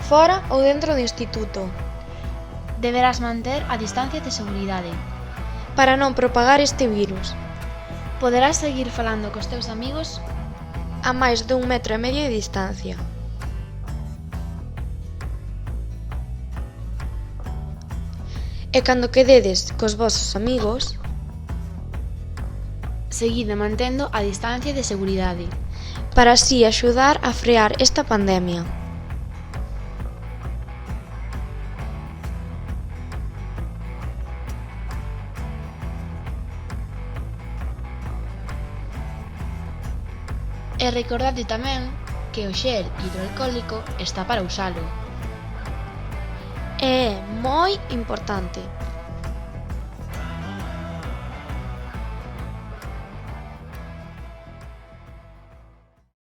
fora ou dentro do instituto, Deberás manter a distancia de seguridade. para non propagar este virus, Poderás seguir falando cos teus amigos a máis d'1,5 metro de distancia. E cando quededes cos vosos amigos, seguide mantendo a distancia de seguridade. para así axudar a frear esta pandemia. E recordade tamén que o xel hidroalcohólico está para usalo. É moi importante.